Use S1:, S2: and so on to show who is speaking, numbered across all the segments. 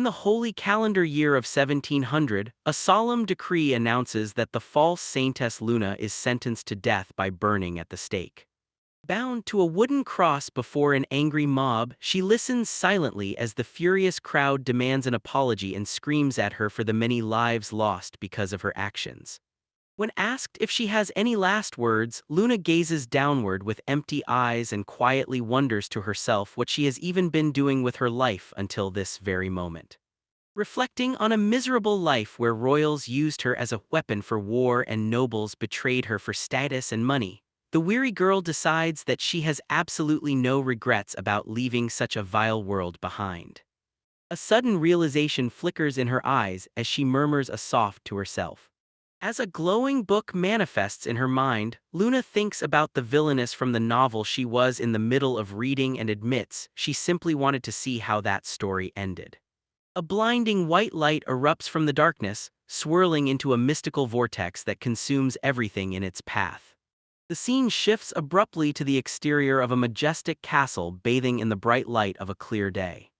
S1: In the holy calendar year of 1700, a solemn decree announces that the false saintess Luna is sentenced to death by burning at the stake. Bound to a wooden cross before an angry mob, she listens silently as the furious crowd demands an apology and screams at her for the many lives lost because of her actions. When asked if she has any last words, Luna gazes downward with empty eyes and quietly wonders to herself what she has even been doing with her life until this very moment. Reflecting on a miserable life where royals used her as a weapon for war and nobles betrayed her for status and money, the weary girl decides that she has absolutely no regrets about leaving such a vile world behind. A sudden realization flickers in her eyes as she murmurs a soft to herself. As a glowing book manifests in her mind, Luna thinks about the villainess from the novel she was in the middle of reading and admits she simply wanted to see how that story ended. A blinding white light erupts from the darkness, swirling into a mystical vortex that consumes everything in its path. The scene shifts abruptly to the exterior of a majestic castle bathing in the bright light of a clear day.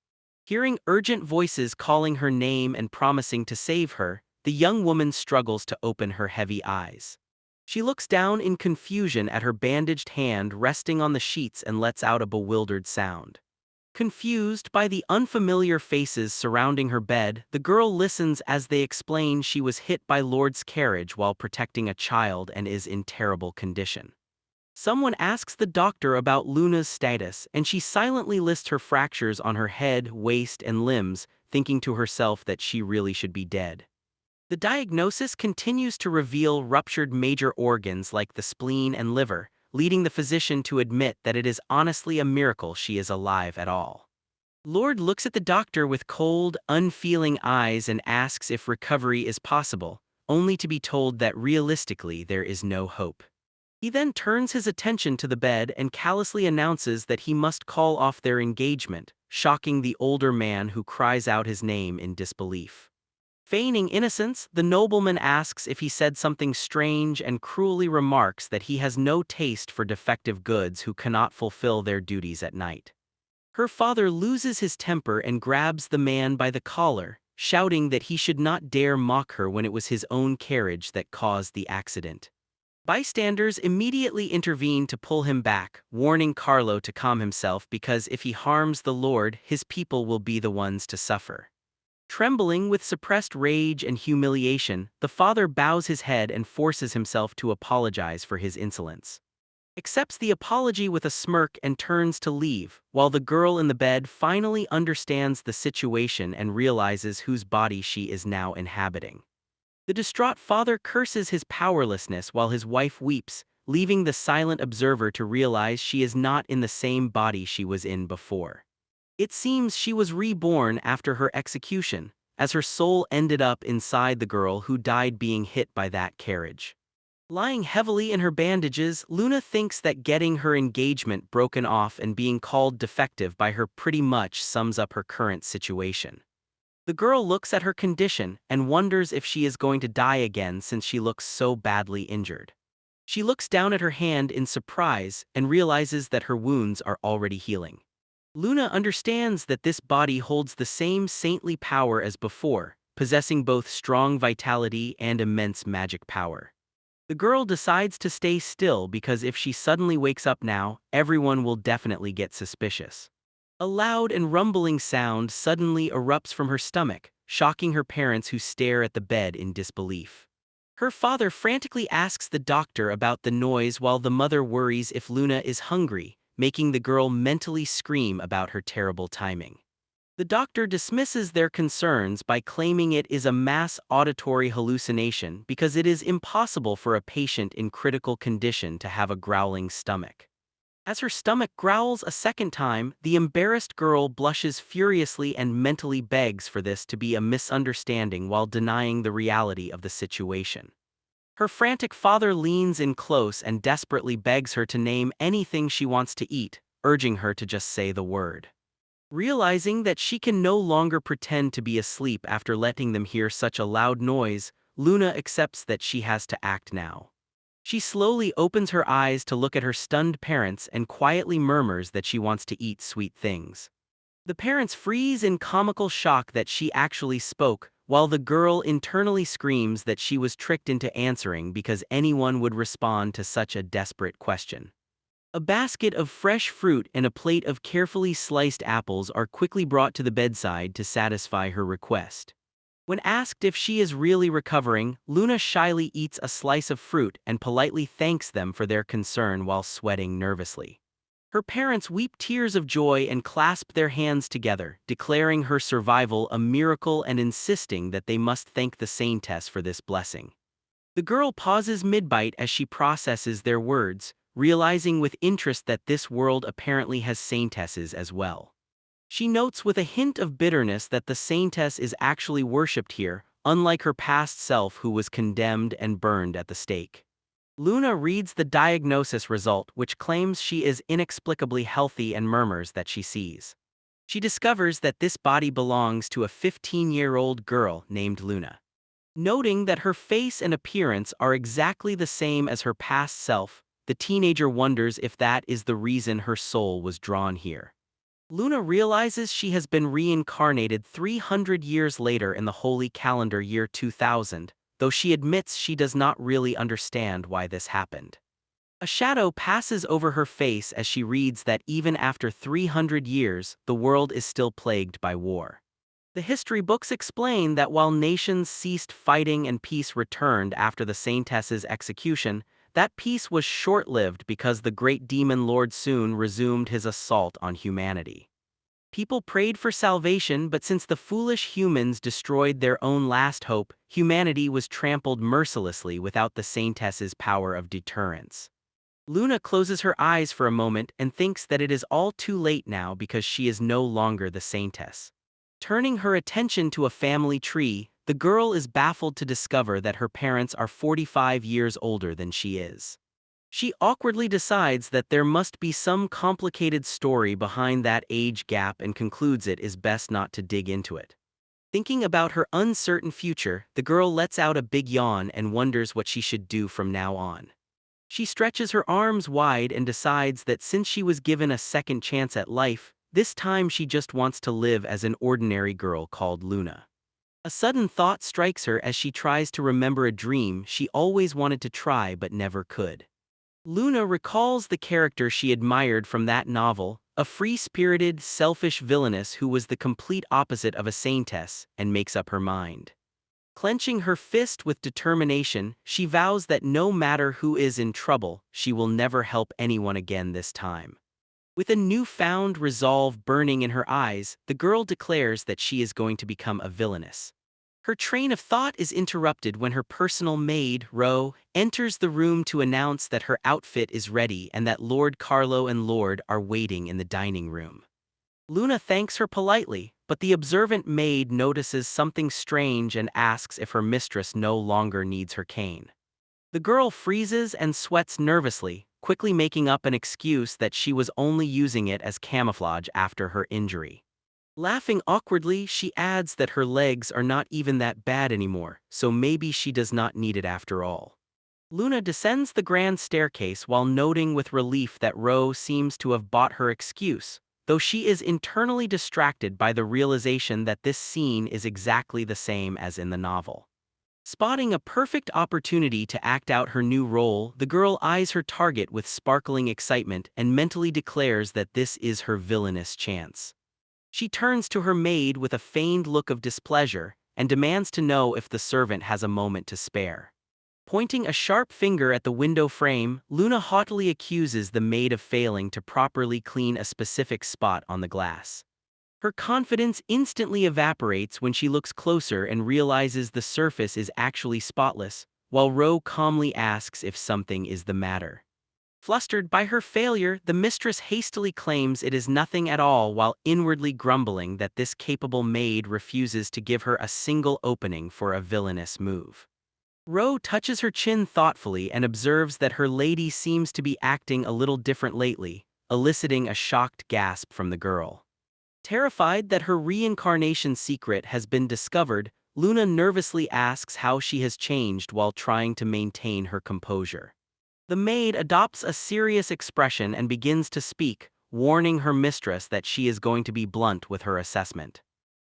S1: Hearing urgent voices calling her name and promising to save her, the young woman struggles to open her heavy eyes. She looks down in confusion at her bandaged hand resting on the sheets and lets out a bewildered sound. Confused by the unfamiliar faces surrounding her bed, the girl listens as they explain she was hit by Lord's carriage while protecting a child and is in terrible condition. Someone asks the doctor about Luna's status, and she silently lists her fractures on her head, waist, and limbs, thinking to herself that she really should be dead. The diagnosis continues to reveal ruptured major organs like the spleen and liver, leading the physician to admit that it is honestly a miracle she is alive at all. Lord looks at the doctor with cold, unfeeling eyes and asks if recovery is possible, only to be told that realistically there is no hope. He then turns his attention to the bed and callously announces that he must call off their engagement, shocking the older man who cries out his name in disbelief. Feigning innocence, the nobleman asks if he said something strange and cruelly remarks that he has no taste for defective goods who cannot fulfill their duties at night. Her father loses his temper and grabs the man by the collar, shouting that he should not dare mock her when it was his own carriage that caused the accident. Bystanders immediately intervene to pull him back, warning Carlo to calm himself because if he harms the Lord, his people will be the ones to suffer. Trembling with suppressed rage and humiliation, the father bows his head and forces himself to apologize for his insolence. Accepts the apology with a smirk and turns to leave, while the girl in the bed finally understands the situation and realizes whose body she is now inhabiting. The distraught father curses his powerlessness while his wife weeps, leaving the silent observer to realize she is not in the same body she was in before. It seems she was reborn after her execution, as her soul ended up inside the girl who died being hit by that carriage. Lying heavily in her bandages, Luna thinks that getting her engagement broken off and being called defective by her pretty much sums up her current situation. The girl looks at her condition and wonders if she is going to die again since she looks so badly injured. She looks down at her hand in surprise and realizes that her wounds are already healing. Luna understands that this body holds the same saintly power as before, possessing both strong vitality and immense magic power. The girl decides to stay still because if she suddenly wakes up now, everyone will definitely get suspicious. A loud and rumbling sound suddenly erupts from her stomach, shocking her parents who stare at the bed in disbelief. Her father frantically asks the doctor about the noise while the mother worries if Luna is hungry, making the girl mentally scream about her terrible timing. The doctor dismisses their concerns by claiming it is a mass auditory hallucination because it is impossible for a patient in critical condition to have a growling stomach. As her stomach growls a second time, the embarrassed girl blushes furiously and mentally begs for this to be a misunderstanding while denying the reality of the situation. Her frantic father leans in close and desperately begs her to name anything she wants to eat, urging her to just say the word. Realizing that she can no longer pretend to be asleep after letting them hear such a loud noise, Luna accepts that she has to act now. She slowly opens her eyes to look at her stunned parents and quietly murmurs that she wants to eat sweet things. The parents freeze in comical shock that she actually spoke, while the girl internally screams that she was tricked into answering because anyone would respond to such a desperate question. A basket of fresh fruit and a plate of carefully sliced apples are quickly brought to the bedside to satisfy her request. When asked if she is really recovering, Luna shyly eats a slice of fruit and politely thanks them for their concern while sweating nervously. Her parents weep tears of joy and clasp their hands together, declaring her survival a miracle and insisting that they must thank the Saintess for this blessing. The girl pauses mid-bite as she processes their words, realizing with interest that this world apparently has Saintesses as well. She notes with a hint of bitterness that the Saintess is actually worshipped here, unlike her past self who was condemned and burned at the stake. Luna reads the diagnosis result, which claims she is inexplicably healthy and murmurs that she sees. She discovers that this body belongs to a 15-year-old girl named Luna. Noting that her face and appearance are exactly the same as her past self, the teenager wonders if that is the reason her soul was drawn here. Luna realizes she has been reincarnated 300 years later in the holy calendar year 2000, though she admits she does not really understand why this happened. A shadow passes over her face as she reads that even after 300 years, the world is still plagued by war. The history books explain that while nations ceased fighting and peace returned after the Saintess's execution, that peace was short-lived because the great demon Lord soon resumed his assault on humanity. People prayed for salvation, but since the foolish humans destroyed their own last hope, humanity was trampled mercilessly without the Saintess's power of deterrence. Luna closes her eyes for a moment and thinks that it is all too late now because she is no longer the Saintess. Turning her attention to a family tree, the girl is baffled to discover that her parents are 45 years older than she is. She awkwardly decides that there must be some complicated story behind that age gap and concludes it is best not to dig into it. Thinking about her uncertain future, the girl lets out a big yawn and wonders what she should do from now on. She stretches her arms wide and decides that since she was given a second chance at life, this time she just wants to live as an ordinary girl called Luna. A sudden thought strikes her as she tries to remember a dream she always wanted to try but never could. Luna recalls the character she admired from that novel, a free-spirited, selfish villainess who was the complete opposite of a saintess, and makes up her mind. Clenching her fist with determination, she vows that no matter who is in trouble, she will never help anyone again this time. With a newfound resolve burning in her eyes, the girl declares that she is going to become a villainess. Her train of thought is interrupted when her personal maid, Ro, enters the room to announce that her outfit is ready and that Lord Carlo and Lord are waiting in the dining room. Luna thanks her politely, but the observant maid notices something strange and asks if her mistress no longer needs her cane. The girl freezes and sweats nervously, quickly making up an excuse that she was only using it as camouflage after her injury. Laughing awkwardly, she adds that her legs are not even that bad anymore, so maybe she does not need it after all. Luna descends the grand staircase while noting with relief that Ro seems to have bought her excuse, though she is internally distracted by the realization that this scene is exactly the same as in the novel. Spotting a perfect opportunity to act out her new role, the girl eyes her target with sparkling excitement and mentally declares that this is her villainous chance. She turns to her maid with a feigned look of displeasure and demands to know if the servant has a moment to spare. Pointing a sharp finger at the window frame, Luna haughtily accuses the maid of failing to properly clean a specific spot on the glass. Her confidence instantly evaporates when she looks closer and realizes the surface is actually spotless, while Ro calmly asks if something is the matter. Flustered by her failure, the mistress hastily claims it is nothing at all while inwardly grumbling that this capable maid refuses to give her a single opening for a villainous move. Ro touches her chin thoughtfully and observes that her lady seems to be acting a little different lately, eliciting a shocked gasp from the girl. Terrified that her reincarnation secret has been discovered, Luna nervously asks how she has changed while trying to maintain her composure. The maid adopts a serious expression and begins to speak, warning her mistress that she is going to be blunt with her assessment.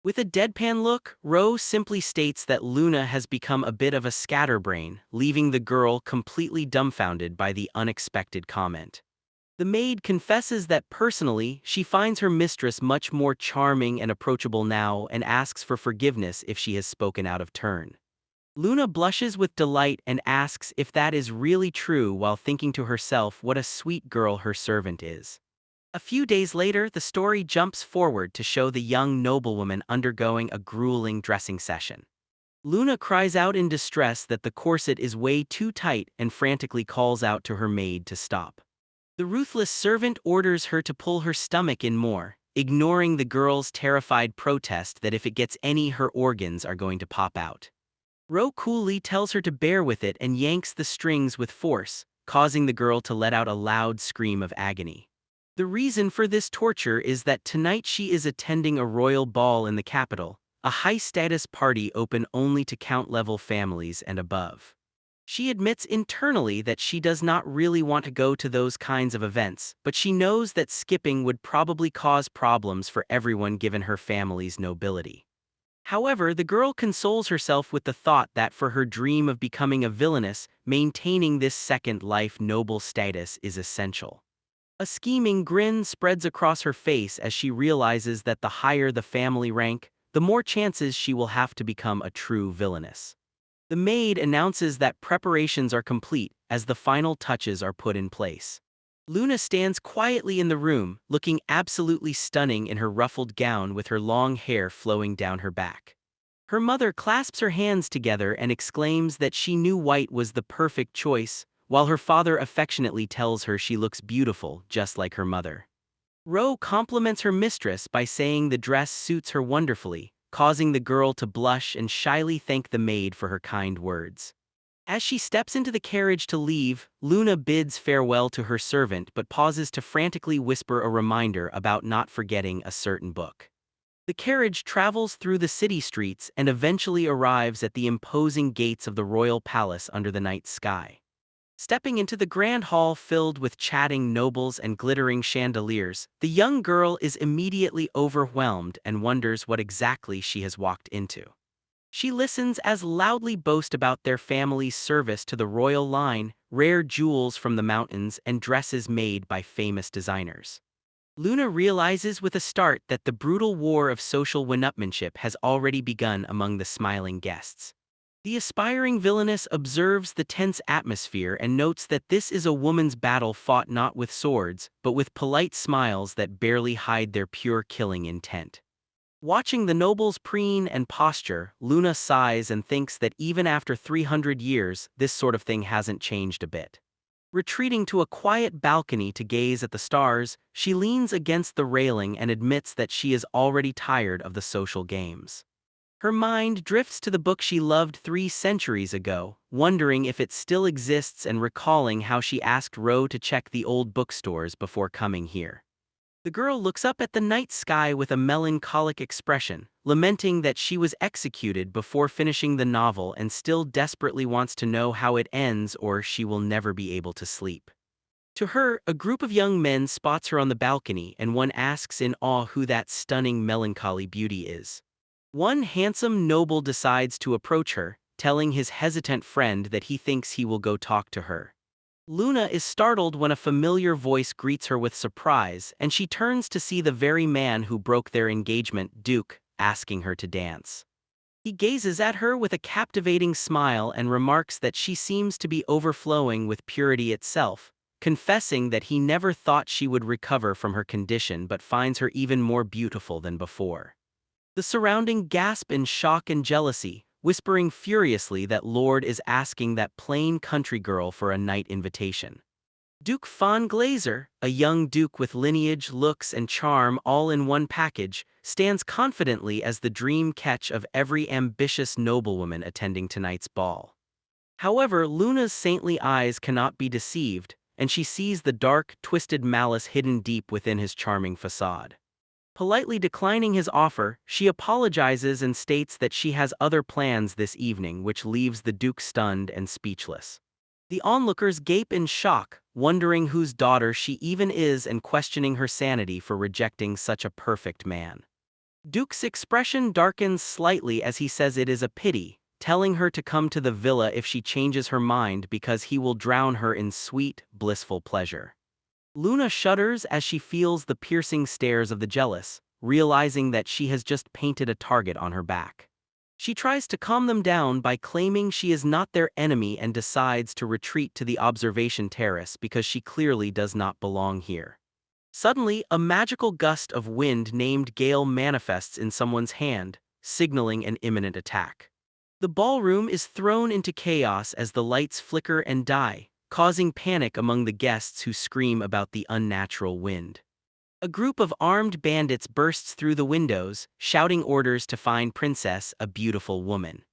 S1: With a deadpan look, Ro simply states that Luna has become a bit of a scatterbrain, leaving the girl completely dumbfounded by the unexpected comment. The maid confesses that personally, she finds her mistress much more charming and approachable now and asks for forgiveness if she has spoken out of turn. Luna blushes with delight and asks if that is really true while thinking to herself what a sweet girl her servant is. A few days later, the story jumps forward to show the young noblewoman undergoing a grueling dressing session. Luna cries out in distress that the corset is way too tight and frantically calls out to her maid to stop. The ruthless servant orders her to pull her stomach in more, ignoring the girl's terrified protest that if it gets any, her organs are going to pop out. Ro coolly tells her to bear with it and yanks the strings with force, causing the girl to let out a loud scream of agony. The reason for this torture is that tonight she is attending a royal ball in the capital, a high-status party open only to count-level families and above. She admits internally that she does not really want to go to those kinds of events, but she knows that skipping would probably cause problems for everyone given her family's nobility. However, the girl consoles herself with the thought that for her dream of becoming a villainess, maintaining this second-life noble status is essential. A scheming grin spreads across her face as she realizes that the higher the family rank, the more chances she will have to become a true villainess. The maid announces that preparations are complete as the final touches are put in place. Luna stands quietly in the room, looking absolutely stunning in her ruffled gown with her long hair flowing down her back. Her mother clasps her hands together and exclaims that she knew white was the perfect choice, while her father affectionately tells her she looks beautiful, just like her mother. Ro compliments her mistress by saying the dress suits her wonderfully, causing the girl to blush and shyly thank the maid for her kind words. As she steps into the carriage to leave, Luna bids farewell to her servant but pauses to frantically whisper a reminder about not forgetting a certain book. The carriage travels through the city streets and eventually arrives at the imposing gates of the royal palace under the night sky. Stepping into the grand hall filled with chatting nobles and glittering chandeliers, the young girl is immediately overwhelmed and wonders what exactly she has walked into. She listens as loudly boast about their family's service to the royal line, rare jewels from the mountains, and dresses made by famous designers. Luna realizes with a start that the brutal war of social one-upmanship has already begun among the smiling guests. The aspiring villainess observes the tense atmosphere and notes that this is a woman's battle fought not with swords, but with polite smiles that barely hide their pure killing intent. Watching the nobles preen and posture, Luna sighs and thinks that even after 300 years, this sort of thing hasn't changed a bit. Retreating to a quiet balcony to gaze at the stars, she leans against the railing and admits that she is already tired of the social games. Her mind drifts to the book she loved 3 centuries ago, wondering if it still exists and recalling how she asked Ro to check the old bookstores before coming here. The girl looks up at the night sky with a melancholic expression, lamenting that she was executed before finishing the novel and still desperately wants to know how it ends or she will never be able to sleep. To her, a group of young men spots her on the balcony and one asks in awe who that stunning melancholy beauty is. One handsome noble decides to approach her, telling his hesitant friend that he thinks he will go talk to her. Luna is startled when a familiar voice greets her with surprise, and she turns to see the very man who broke their engagement, Duke, asking her to dance. He gazes at her with a captivating smile and remarks that she seems to be overflowing with purity itself, confessing that he never thought she would recover from her condition but finds her even more beautiful than before. The surrounding gasp in shock and jealousy, whispering furiously that Lord is asking that plain country girl for a night invitation. Duke Von Glaser, a young duke with lineage, looks, and charm all in one package, stands confidently as the dream catch of every ambitious noblewoman attending tonight's ball. However, Luna's saintly eyes cannot be deceived, and she sees the dark, twisted malice hidden deep within his charming facade. Politely declining his offer, she apologizes and states that she has other plans this evening, which leaves the Duke stunned and speechless. The onlookers gape in shock, wondering whose daughter she even is and questioning her sanity for rejecting such a perfect man. Duke's expression darkens slightly as he says it is a pity, telling her to come to the villa if she changes her mind because he will drown her in sweet, blissful pleasure. Luna shudders as she feels the piercing stares of the jealous, realizing that she has just painted a target on her back. She tries to calm them down by claiming she is not their enemy and decides to retreat to the observation terrace because she clearly does not belong here. Suddenly, a magical gust of wind named Gale manifests in someone's hand, signaling an imminent attack. The ballroom is thrown into chaos as the lights flicker and die, causing panic among the guests who scream about the unnatural wind. A group of armed bandits bursts through the windows, shouting orders to find Princess, a beautiful woman.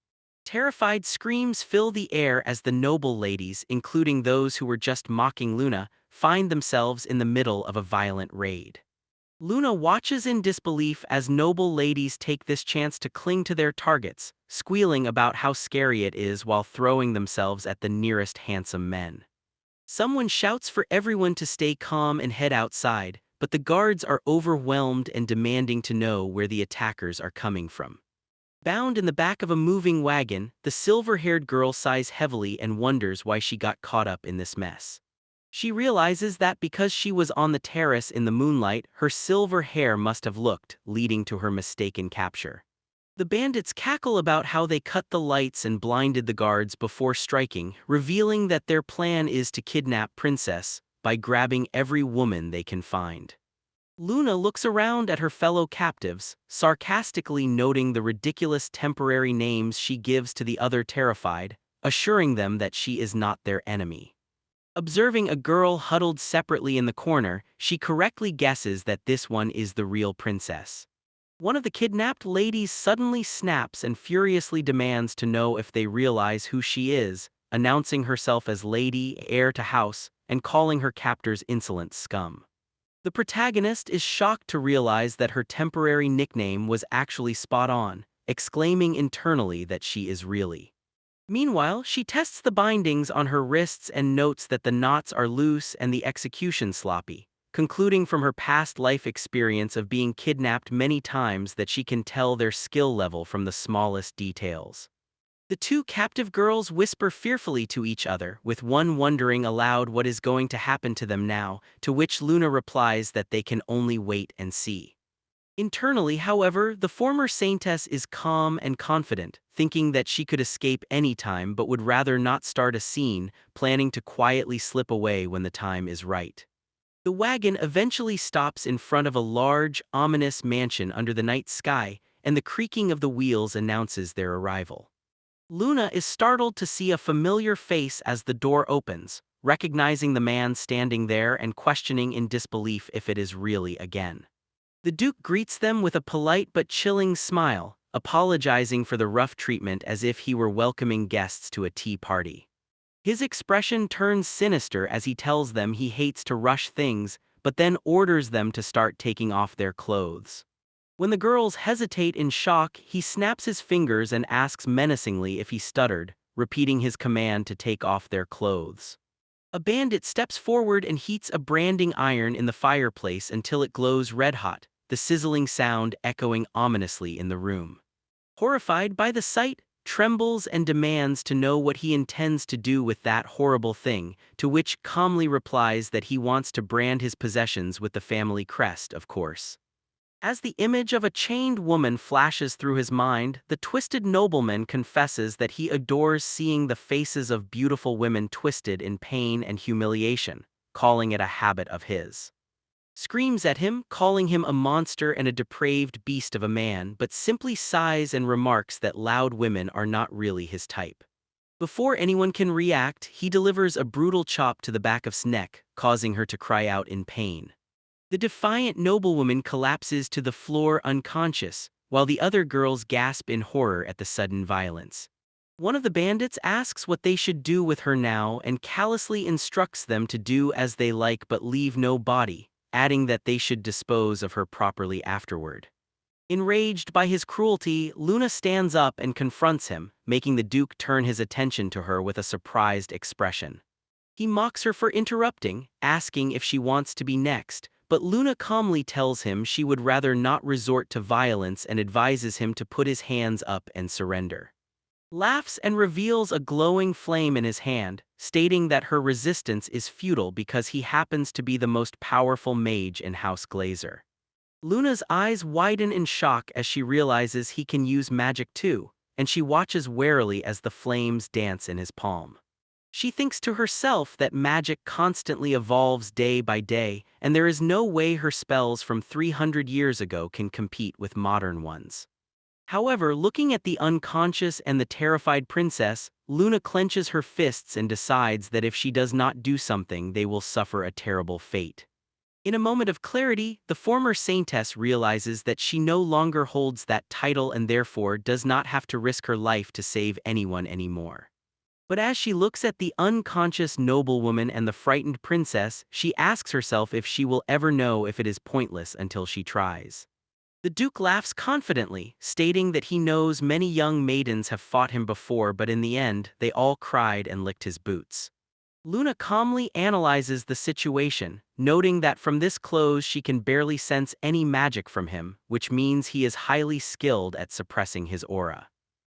S1: Terrified screams fill the air as the noble ladies, including those who were just mocking Luna, find themselves in the middle of a violent raid. Luna watches in disbelief as noble ladies take this chance to cling to their targets, squealing about how scary it is while throwing themselves at the nearest handsome men. Someone shouts for everyone to stay calm and head outside, but the guards are overwhelmed and demanding to know where the attackers are coming from. Bound in the back of a moving wagon, the silver-haired girl sighs heavily and wonders why she got caught up in this mess. She realizes that because she was on the terrace in the moonlight, her silver hair must have looked, leading to her mistaken capture. The bandits cackle about how they cut the lights and blinded the guards before striking, revealing that their plan is to kidnap Princess by grabbing every woman they can find. Luna looks around at her fellow captives, sarcastically noting the ridiculous temporary names she gives to the other terrified, assuring them that she is not their enemy. Observing a girl huddled separately in the corner, she correctly guesses that this one is the real princess. One of the kidnapped ladies suddenly snaps and furiously demands to know if they realize who she is, announcing herself as Lady, heir to house, and calling her captors insolent scum. The protagonist is shocked to realize that her temporary nickname was actually spot on, exclaiming internally that she is really. Meanwhile, she tests the bindings on her wrists and notes that the knots are loose and the execution sloppy, concluding from her past life experience of being kidnapped many times that she can tell their skill level from the smallest details. The two captive girls whisper fearfully to each other, with one wondering aloud what is going to happen to them now, to which Luna replies that they can only wait and see. Internally, however, the former saintess is calm and confident, thinking that she could escape any time but would rather not start a scene, planning to quietly slip away when the time is right. The wagon eventually stops in front of a large, ominous mansion under the night sky, and the creaking of the wheels announces their arrival. Luna is startled to see a familiar face as the door opens, recognizing the man standing there and questioning in disbelief if it is really again. The Duke greets them with a polite but chilling smile, apologizing for the rough treatment as if he were welcoming guests to a tea party. His expression turns sinister as he tells them he hates to rush things, but then orders them to start taking off their clothes. When the girls hesitate in shock, he snaps his fingers and asks menacingly if he stuttered, repeating his command to take off their clothes. A bandit steps forward and heats a branding iron in the fireplace until it glows red-hot, the sizzling sound echoing ominously in the room. Horrified by the sight, trembles and demands to know what he intends to do with that horrible thing, to which calmly replies that he wants to brand his possessions with the family crest, of course. As the image of a chained woman flashes through his mind, the twisted nobleman confesses that he adores seeing the faces of beautiful women twisted in pain and humiliation, calling it a habit of his. Screams at him, calling him a monster and a depraved beast of a man, but simply sighs and remarks that loud women are not really his type. Before anyone can react, he delivers a brutal chop to the back of his neck, causing her to cry out in pain. The defiant noblewoman collapses to the floor unconscious, while the other girls gasp in horror at the sudden violence. One of the bandits asks what they should do with her now and callously instructs them to do as they like but leave no body, adding that they should dispose of her properly afterward. Enraged by his cruelty, Luna stands up and confronts him, making the Duke turn his attention to her with a surprised expression. He mocks her for interrupting, asking if she wants to be next, but Luna calmly tells him she would rather not resort to violence and advises him to put his hands up and surrender. Laughs and reveals a glowing flame in his hand, stating that her resistance is futile because he happens to be the most powerful mage in House Glazer. Luna's eyes widen in shock as she realizes he can use magic too, and she watches warily as the flames dance in his palm. She thinks to herself that magic constantly evolves day by day, and there is no way her spells from 300 years ago can compete with modern ones. However, looking at the unconscious and the terrified princess, Luna clenches her fists and decides that if she does not do something, they will suffer a terrible fate. In a moment of clarity, the former saintess realizes that she no longer holds that title and therefore does not have to risk her life to save anyone anymore. But as she looks at the unconscious noblewoman and the frightened princess, she asks herself if she will ever know if it is pointless until she tries. The Duke laughs confidently, stating that he knows many young maidens have fought him before, but in the end, they all cried and licked his boots. Luna calmly analyzes the situation, noting that from this close she can barely sense any magic from him, which means he is highly skilled at suppressing his aura.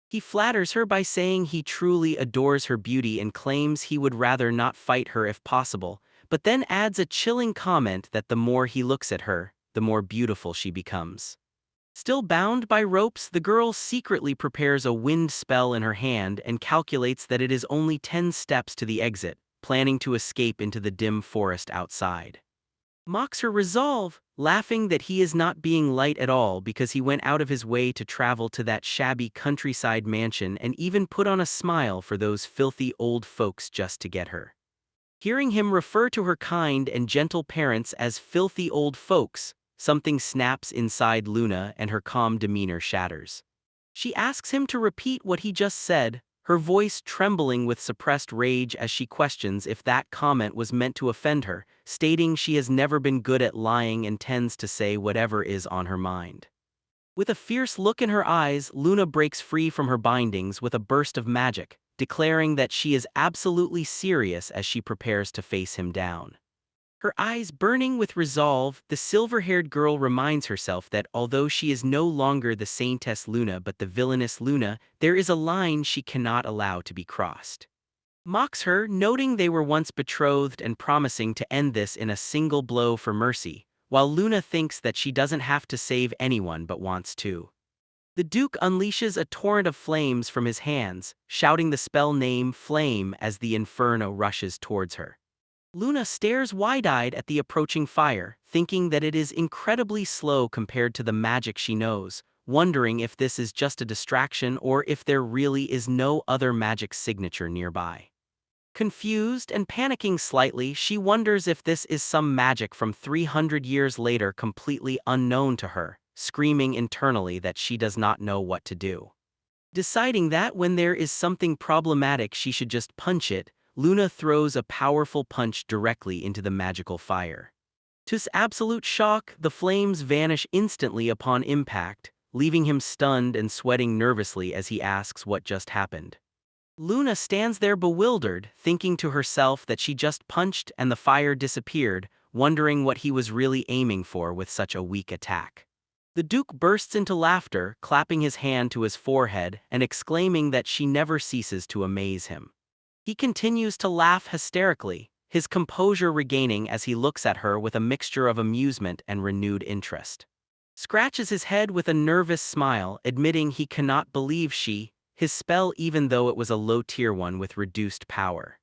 S1: He flatters her by saying he truly adores her beauty and claims he would rather not fight her if possible, but then adds a chilling comment that the more he looks at her, the more beautiful she becomes. Still bound by ropes, the girl secretly prepares a wind spell in her hand and calculates that it is only 10 steps to the exit, planning to escape into the dim forest outside. Mocks her resolve, laughing that he is not being light at all because he went out of his way to travel to that shabby countryside mansion and even put on a smile for those filthy old folks just to get her. Hearing him refer to her kind and gentle parents as filthy old folks, something snaps inside Luna and her calm demeanor shatters. She asks him to repeat what he just said, her voice trembling with suppressed rage as she questions if that comment was meant to offend her, stating she has never been good at lying and tends to say whatever is on her mind. With a fierce look in her eyes, Luna breaks free from her bindings with a burst of magic, declaring that she is absolutely serious as she prepares to face him down. Her eyes burning with resolve, the silver-haired girl reminds herself that although she is no longer the Saintess Luna but the villainous Luna, there is a line she cannot allow to be crossed. Mocks her, noting they were once betrothed and promising to end this in a single blow for mercy, while Luna thinks that she doesn't have to save anyone but wants to. The Duke unleashes a torrent of flames from his hands, shouting the spell name Flame as the inferno rushes towards her. Luna stares wide-eyed at the approaching fire, thinking that it is incredibly slow compared to the magic she knows, wondering if this is just a distraction or if there really is no other magic signature nearby. Confused and panicking slightly, she wonders if this is some magic from 300 years later completely unknown to her, screaming internally that she does not know what to do. Deciding that when there is something problematic she should just punch it, Luna throws a powerful punch directly into the magical fire. To his absolute shock, the flames vanish instantly upon impact, leaving him stunned and sweating nervously as he asks what just happened. Luna stands there bewildered, thinking to herself that she just punched and the fire disappeared, wondering what he was really aiming for with such a weak attack. The Duke bursts into laughter, clapping his hand to his forehead and exclaiming that she never ceases to amaze him. He continues to laugh hysterically, his composure regaining as he looks at her with a mixture of amusement and renewed interest. Scratches his head with a nervous smile, admitting he cannot believe his spell even though it was a low-tier one with reduced power.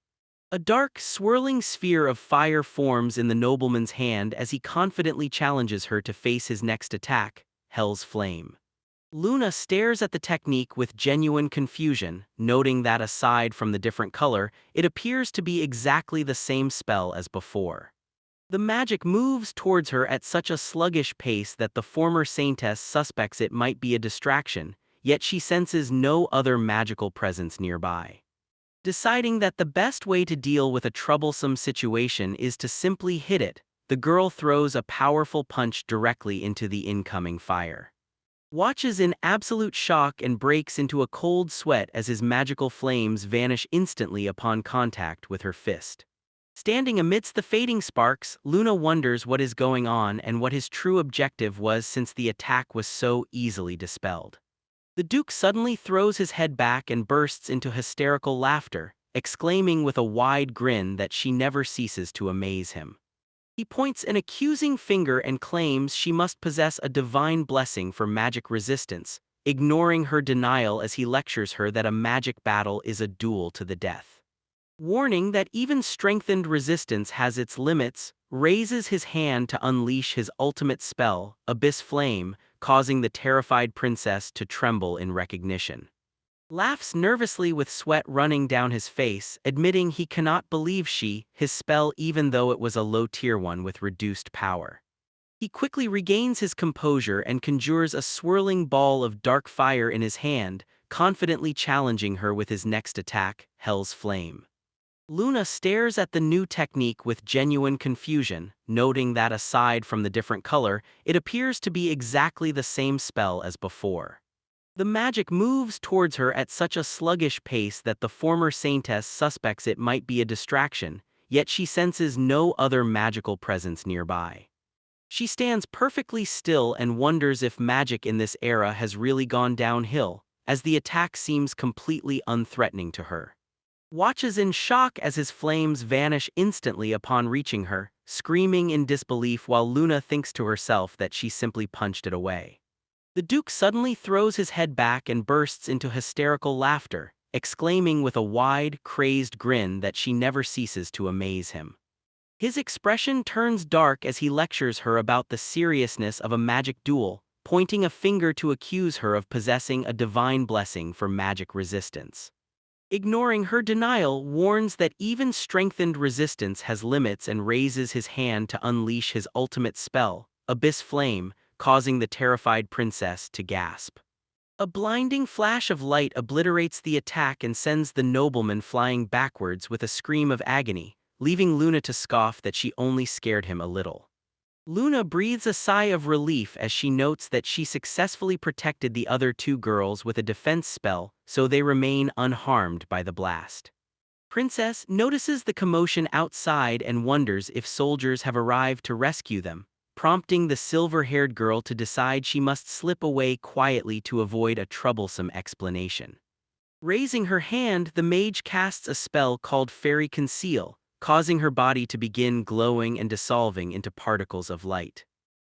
S1: A dark, swirling sphere of fire forms in the nobleman's hand as he confidently challenges her to face his next attack, Hell's Flame. Luna stares at the technique with genuine confusion, noting that aside from the different color, it appears to be exactly the same spell as before. The magic moves towards her at such a sluggish pace that the former saintess suspects it might be a distraction, yet she senses no other magical presence nearby. Deciding that the best way to deal with a troublesome situation is to simply hit it, the girl throws a powerful punch directly into the incoming fire. watches in absolute shock and breaks into a cold sweat as his magical flames vanish instantly upon contact with her fist. Standing amidst the fading sparks, Luna wonders what is going on and what his true objective was since the attack was so easily dispelled. The Duke suddenly throws his head back and bursts into hysterical laughter, exclaiming with a wide grin that she never ceases to amaze him. He points an accusing finger and claims she must possess a divine blessing for magic resistance, ignoring her denial as he lectures her that a magic battle is a duel to the death. Warning that even strengthened resistance has its limits, raises his hand to unleash his ultimate spell, Abyss Flame, causing the terrified princess to tremble in recognition. Laughs nervously with sweat running down his face, admitting he cannot believe his spell even though it was a low-tier one with reduced power. He quickly regains his composure and conjures a swirling ball of dark fire in his hand, confidently challenging her with his next attack, Hell's Flame. Luna stares at the new technique with genuine confusion, noting that aside from the different color, it appears to be exactly the same spell as before. The magic moves towards her at such a sluggish pace that the former saintess suspects it might be a distraction, yet she senses no other magical presence nearby. She stands perfectly still and wonders if magic in this era has really gone downhill, as the attack seems completely unthreatening to her. Watches in shock as his flames vanish instantly upon reaching her, screaming in disbelief while Luna thinks to herself that she simply punched it away. The Duke suddenly throws his head back and bursts into hysterical laughter, exclaiming with a wide, crazed grin that she never ceases to amaze him. His expression turns dark as he lectures her about the seriousness of a magic duel, pointing a finger to accuse her of possessing a divine blessing for magic resistance. Ignoring her denial, warns that even strengthened resistance has limits and raises his hand to unleash his ultimate spell, Abyss Flame, causing the terrified princess to gasp. A blinding flash of light obliterates the attack and sends the nobleman flying backwards with a scream of agony, leaving Luna to scoff that she only scared him a little. Luna breathes a sigh of relief as she notes that she successfully protected the other two girls with a defense spell, so they remain unharmed by the blast. Princess notices the commotion outside and wonders if soldiers have arrived to rescue them, prompting the silver-haired girl to decide she must slip away quietly to avoid a troublesome explanation. Raising her hand, the mage casts a spell called Fairy Conceal, causing her body to begin glowing and dissolving into particles of light.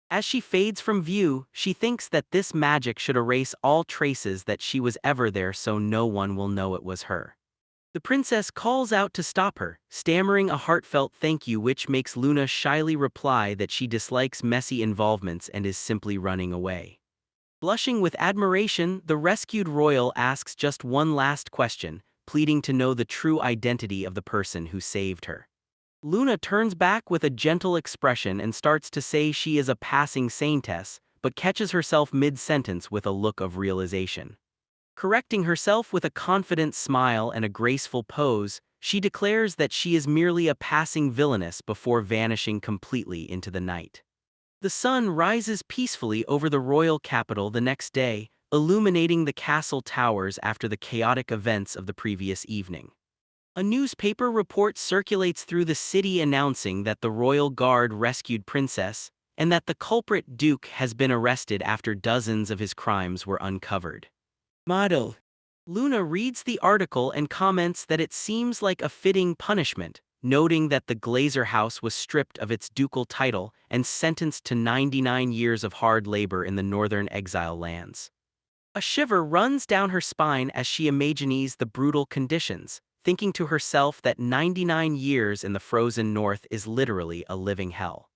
S1: As she fades from view, she thinks that this magic should erase all traces that she was ever there so no one will know it was her. The princess calls out to stop her, stammering a heartfelt thank you which makes Luna shyly reply that she dislikes messy involvements and is simply running away. Blushing with admiration, the rescued royal asks just one last question, pleading to know the true identity of the person who saved her. Luna turns back with a gentle expression and starts to say she is a passing saintess, but catches herself mid-sentence with a look of realization. Correcting herself with a confident smile and a graceful pose, she declares that she is merely a passing villainess before vanishing completely into the night. The sun rises peacefully over the royal capital the next day, illuminating the castle towers after the chaotic events of the previous evening. A newspaper report circulates through the city announcing that the royal guard rescued Princess, and that the culprit Duke has been arrested after dozens of his crimes were uncovered. Model. Luna reads the article and comments that it seems like a fitting punishment, noting that the Glazer house was stripped of its ducal title and sentenced to 99 years of hard labor in the northern exile lands. A shiver runs down her spine as she imagines the brutal conditions, thinking to herself that 99 years in the frozen north is literally a living hell.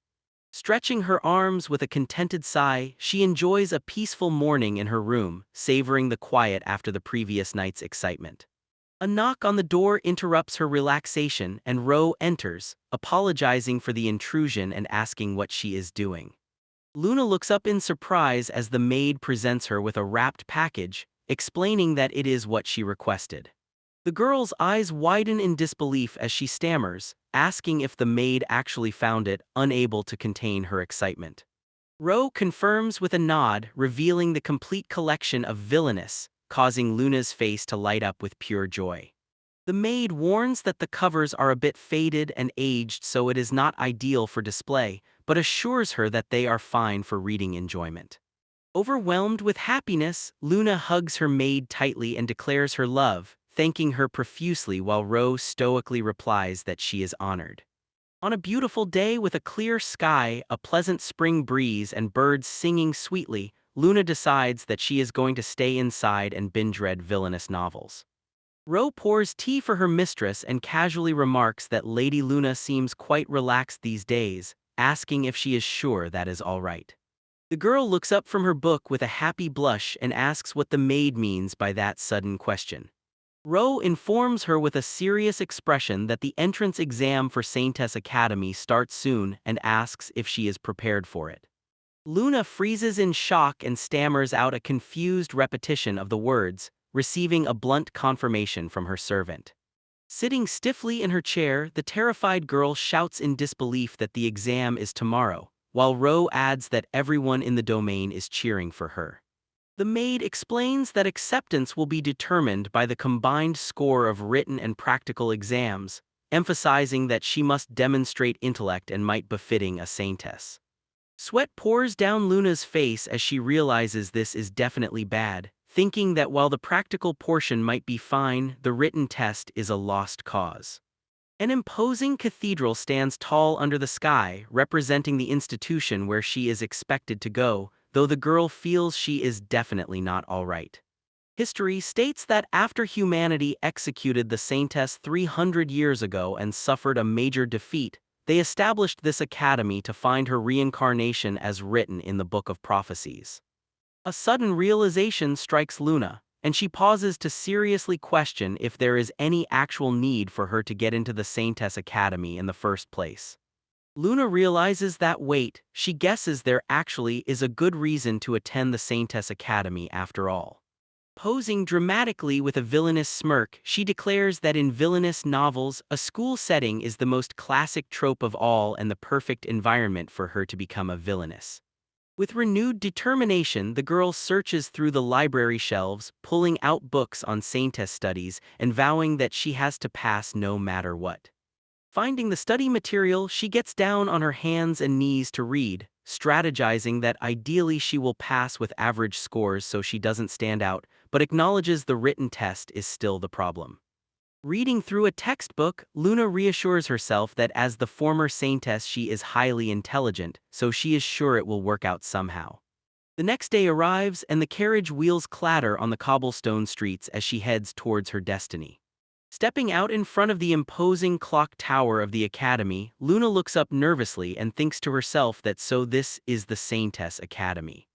S1: Stretching her arms with a contented sigh, she enjoys a peaceful morning in her room, savoring the quiet after the previous night's excitement. A knock on the door interrupts her relaxation and Ro enters, apologizing for the intrusion and asking what she is doing. Luna looks up in surprise as the maid presents her with a wrapped package, explaining that it is what she requested. The girl's eyes widen in disbelief as she stammers, asking if the maid actually found it, unable to contain her excitement. Ro confirms with a nod, revealing the complete collection of Villainess, causing Luna's face to light up with pure joy. The maid warns that the covers are a bit faded and aged, so it is not ideal for display, but assures her that they are fine for reading enjoyment. Overwhelmed with happiness, Luna hugs her maid tightly and declares her love, thanking her profusely while Ro stoically replies that she is honored. On a beautiful day with a clear sky, a pleasant spring breeze, and birds singing sweetly, Luna decides that she is going to stay inside and binge-read Villainous novels. Ro pours tea for her mistress and casually remarks that Lady Luna seems quite relaxed these days, asking if she is sure that is all right. The girl looks up from her book with a happy blush and asks what the maid means by that sudden question. Ro informs her with a serious expression that the entrance exam for Saintess Academy starts soon and asks if she is prepared for it. Luna freezes in shock and stammers out a confused repetition of the words, receiving a blunt confirmation from her servant. Sitting stiffly in her chair, the terrified girl shouts in disbelief that the exam is tomorrow, while Ro adds that everyone in the domain is cheering for her. The maid explains that acceptance will be determined by the combined score of written and practical exams, emphasizing that she must demonstrate intellect and might befitting a saintess. Sweat pours down Luna's face as she realizes this is definitely bad, thinking that while the practical portion might be fine, the written test is a lost cause. An imposing cathedral stands tall under the sky, representing the institution where she is expected to go, though the girl feels she is definitely not all right. History states that after humanity executed the Saintess 300 years ago and suffered a major defeat, they established this academy to find her reincarnation as written in the Book of Prophecies. A sudden realization strikes Luna, and she pauses to seriously question if there is any actual need for her to get into the Saintess Academy in the first place. Luna realizes that she guesses there actually is a good reason to attend the Saintess Academy after all. Posing dramatically with a villainous smirk, she declares that in Villainous novels, a school setting is the most classic trope of all and the perfect environment for her to become a villainess. With renewed determination, the girl searches through the library shelves, pulling out books on Saintess studies and vowing that she has to pass no matter what. Finding the study material, she gets down on her hands and knees to read, strategizing that ideally she will pass with average scores so she doesn't stand out, but acknowledges the written test is still the problem. Reading through a textbook, Luna reassures herself that as the former saintess she is highly intelligent, so she is sure it will work out somehow. The next day arrives and the carriage wheels clatter on the cobblestone streets as she heads towards her destiny. Stepping out in front of the imposing clock tower of the academy, Luna looks up nervously and thinks to herself that so this is the Saintess Academy.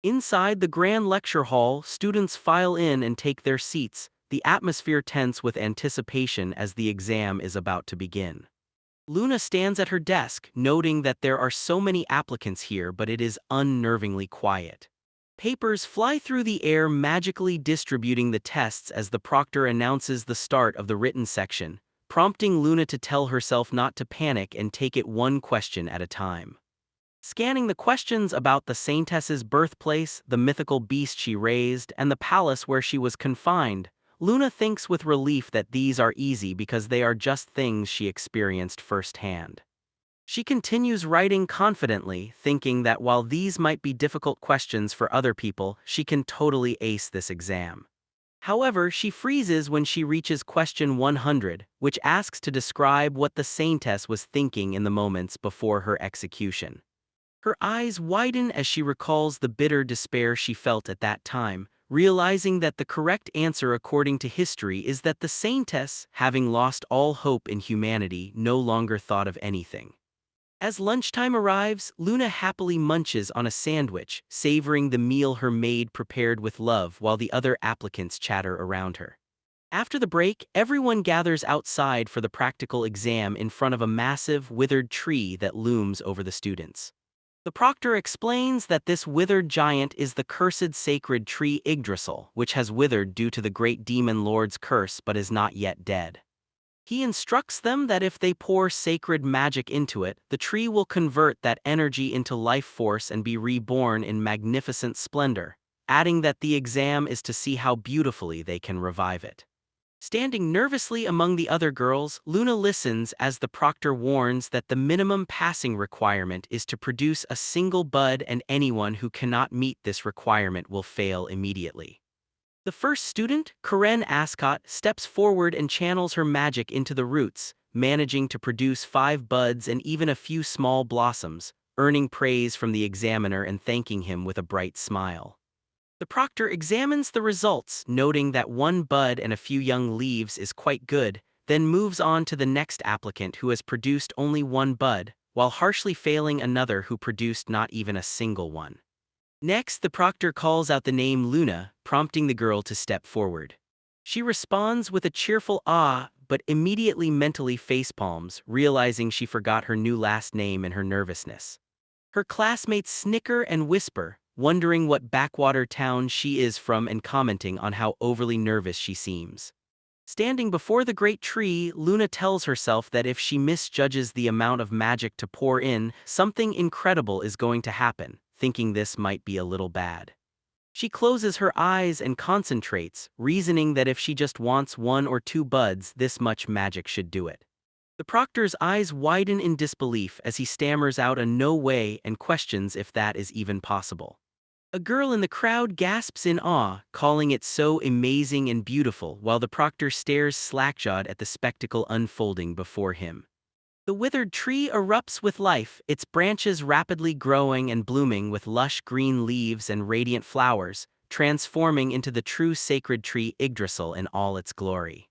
S1: Inside the grand lecture hall, students file in and take their seats, the atmosphere tense with anticipation as the exam is about to begin. Luna stands at her desk, noting that there are so many applicants here, but it is unnervingly quiet. Papers fly through the air, magically distributing the tests as the proctor announces the start of the written section, prompting Luna to tell herself not to panic and take it one question at a time. Scanning the questions about the Saintess's birthplace, the mythical beast she raised, and the palace where she was confined, Luna thinks with relief that these are easy because they are just things she experienced firsthand. She continues writing confidently, thinking that while these might be difficult questions for other people, she can totally ace this exam. However, she freezes when she reaches question 100, which asks to describe what the Saintess was thinking in the moments before her execution. Her eyes widen as she recalls the bitter despair she felt at that time, realizing that the correct answer according to history is that the Saintess, having lost all hope in humanity, no longer thought of anything. As lunchtime arrives, Luna happily munches on a sandwich, savoring the meal her maid prepared with love while the other applicants chatter around her. After the break, everyone gathers outside for the practical exam in front of a massive, withered tree that looms over the students. The proctor explains that this withered giant is the cursed sacred tree Yggdrasil, which has withered due to the great demon lord's curse but is not yet dead. He instructs them that if they pour sacred magic into it, the tree will convert that energy into life force and be reborn in magnificent splendor, adding that the exam is to see how beautifully they can revive it. Standing nervously among the other girls, Luna listens as the proctor warns that the minimum passing requirement is to produce a single bud, and anyone who cannot meet this requirement will fail immediately. The first student, Karen Ascot, steps forward and channels her magic into the roots, managing to produce 5 buds and even a few small blossoms, earning praise from the examiner and thanking him with a bright smile. The proctor examines the results, noting that 1 bud and a few young leaves is quite good, then moves on to the next applicant who has produced only 1 bud, while harshly failing another who produced not even a single one. Next, the proctor calls out the name Luna, prompting the girl to step forward. She responds with a cheerful "ah," but immediately mentally facepalms, realizing she forgot her new last name in her nervousness. Her classmates snicker and whisper, wondering what backwater town she is from and commenting on how overly nervous she seems. Standing before the great tree, Luna tells herself that if she misjudges the amount of magic to pour in, something incredible is going to happen, thinking this might be a little bad. She closes her eyes and concentrates, reasoning that if she just wants 1 or 2 buds, this much magic should do it. The proctor's eyes widen in disbelief as he stammers out a "no way" and questions if that is even possible. A girl in the crowd gasps in awe, calling it so amazing and beautiful, while the proctor stares slack-jawed at the spectacle unfolding before him. The withered tree erupts with life, its branches rapidly growing and blooming with lush green leaves and radiant flowers, transforming into the true sacred tree Yggdrasil in all its glory.